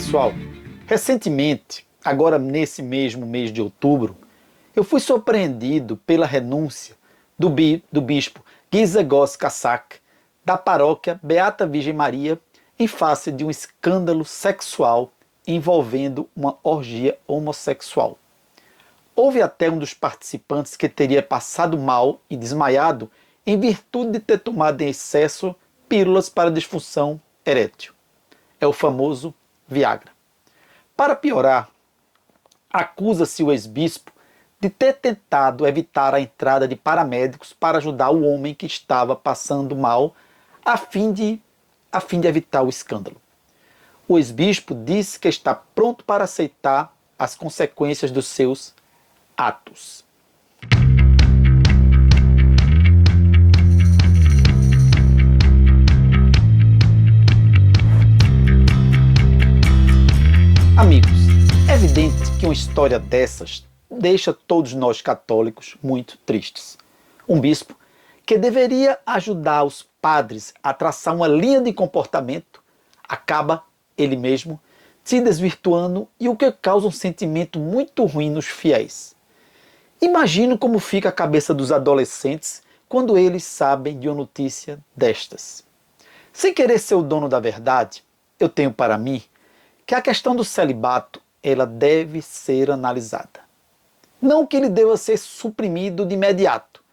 Pessoal, recentemente, agora nesse mesmo mês de outubro, eu fui surpreendido pela renúncia do bispo Gizegos Kassak, da paróquia Beata Virgem Maria, em face de um escândalo sexual envolvendo uma orgia homossexual. Houve até um dos participantes que teria passado mal e desmaiado em virtude de ter tomado em excesso pílulas para disfunção erétil. É o famoso Viagra. Para piorar, acusa-se o ex-bispo de ter tentado evitar a entrada de paramédicos para ajudar o homem que estava passando mal, a fim de evitar o escândalo. O ex-bispo disse que está pronto para aceitar as consequências dos seus atos. Amigos, é evidente que uma história dessas deixa todos nós católicos muito tristes. Um bispo que deveria ajudar os padres a traçar uma linha de comportamento acaba ele mesmo se desvirtuando, e o que causa um sentimento muito ruim nos fiéis. Imagino como fica a cabeça dos adolescentes quando eles sabem de uma notícia destas. Sem querer ser o dono da verdade, eu tenho para mim que a questão do celibato ela deve ser analisada. Não que ele deva ser suprimido de imediato,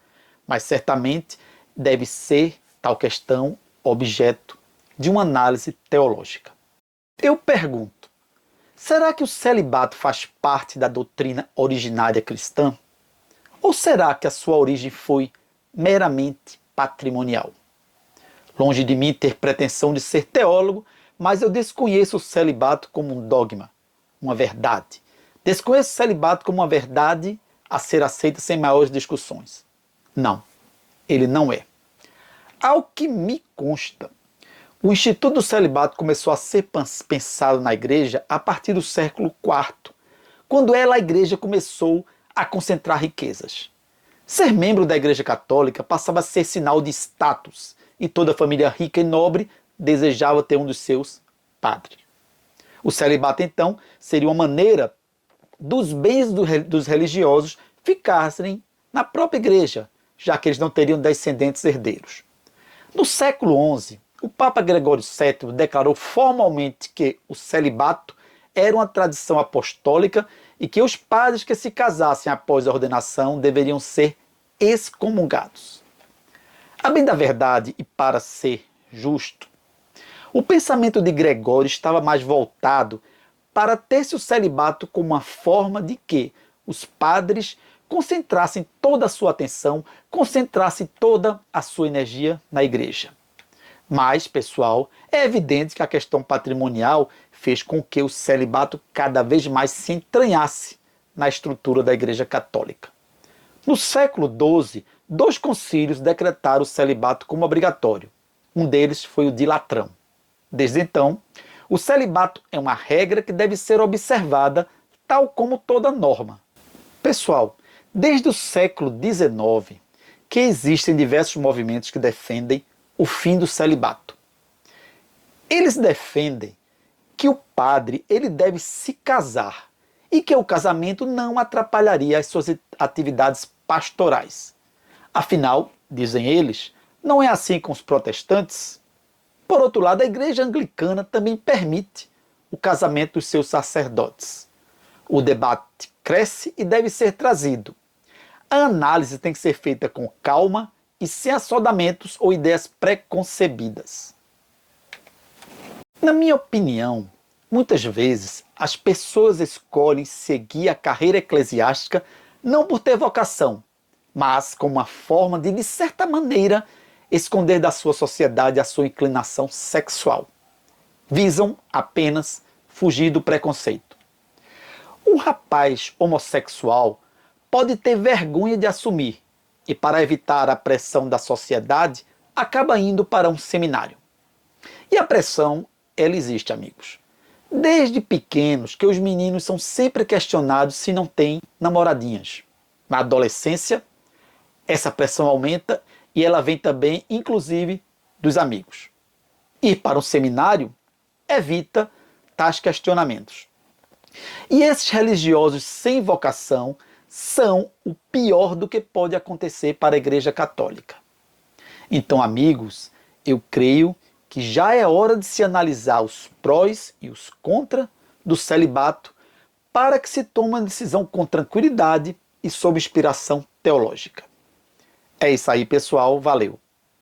mas certamente deve ser tal questão objeto de uma análise teológica. Eu pergunto, será que o celibato faz parte da doutrina originária cristã? Ou será que a sua origem foi meramente patrimonial? Longe de mim ter pretensão de ser teólogo, mas eu desconheço o celibato como um dogma, uma verdade. Desconheço o celibato como uma verdade a ser aceita sem maiores discussões. Não, ele não é. Ao que me consta, o Instituto do Celibato começou a ser pensado na igreja a partir do século IV, quando a igreja começou a concentrar riquezas. Ser membro da Igreja Católica passava a ser sinal de status, e toda família rica e nobre desejava ter um dos seus padres. O celibato, então, seria uma maneira dos bens dos religiosos ficassem na própria igreja, já que eles não teriam descendentes herdeiros. No século XI, o Papa Gregório VII declarou formalmente que o celibato era uma tradição apostólica e que os padres que se casassem após a ordenação deveriam ser excomungados. A bem da verdade, e para ser justo, o pensamento de Gregório estava mais voltado para ter-se o celibato como uma forma de que os padres concentrassem toda a sua atenção, concentrassem toda a sua energia na igreja. Mas, pessoal, é evidente que a questão patrimonial fez com que o celibato cada vez mais se entranhasse na estrutura da Igreja Católica. No século XII, 2 concílios decretaram o celibato como obrigatório. Um deles foi o de Latrão. Desde então, o celibato é uma regra que deve ser observada tal como toda norma. Pessoal, desde o século XIX, que existem diversos movimentos que defendem o fim do celibato. Eles defendem que o padre ele deve se casar e que o casamento não atrapalharia as suas atividades pastorais. Afinal, dizem eles, não é assim com os protestantes? Por outro lado, a igreja anglicana também permite o casamento dos seus sacerdotes. O debate cresce e deve ser trazido. A análise tem que ser feita com calma e sem assodamentos ou ideias preconcebidas. Na minha opinião, muitas vezes as pessoas escolhem seguir a carreira eclesiástica não por ter vocação, mas como uma forma de certa maneira, esconder da sua sociedade a sua inclinação sexual. Visam apenas fugir do preconceito. Um rapaz homossexual pode ter vergonha de assumir e, para evitar a pressão da sociedade, acaba indo para um seminário. E a pressão, ela existe, amigos. Desde pequenos que os meninos são sempre questionados se não têm namoradinhas. Na adolescência, essa pressão aumenta e ela vem também, inclusive, dos amigos. Ir para um seminário evita tais questionamentos. E esses religiosos sem vocação são o pior do que pode acontecer para a Igreja Católica. Então, amigos, eu creio que já é hora de se analisar os prós e os contras do celibato para que se tome uma decisão com tranquilidade e sob inspiração teológica. É isso aí, pessoal. Valeu!